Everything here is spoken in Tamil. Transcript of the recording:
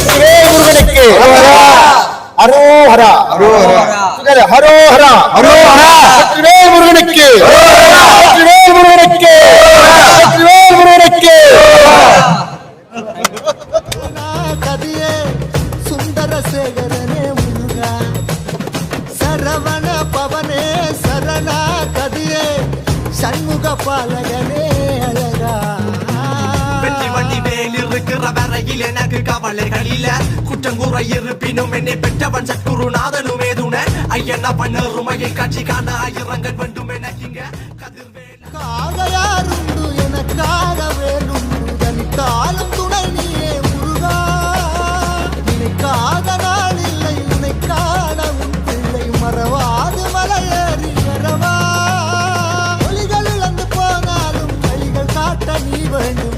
முருகனுக்கு அரோஹரா அரோஹரா அரோஹரா முருகனுக்கு முருகனுக்கு முருகனுக்கு கதியே சுந்தரசேகரனே முருகா சரவண பவனே சரணா கதியே சண்முக பாலகனே அழகா வெற்றி வண்டி மேல் இருக்கிற வரையில் எனக்கு கவலைகள் இல்ல குற்றங்குறை இருப்பினும் என்னை பெற்றவன் சத்குருநாதனுமே துணை ஐயனா பண்ணருமையை காட்சி காண ஆயிரங்கள் வேண்டும் எனக்கிங்க காகையாருண்டு எனக்காக வேலுண்டு தனி காலம் துணை நீயே முருகா நினைக்காத நாள் இல்லை உன்னை காண உன் பிள்ளை மறவாது மலையேறி வரவா ஒலிகள் இழந்து போனாலும் வழிகள் காட்ட நீ வேண்டும்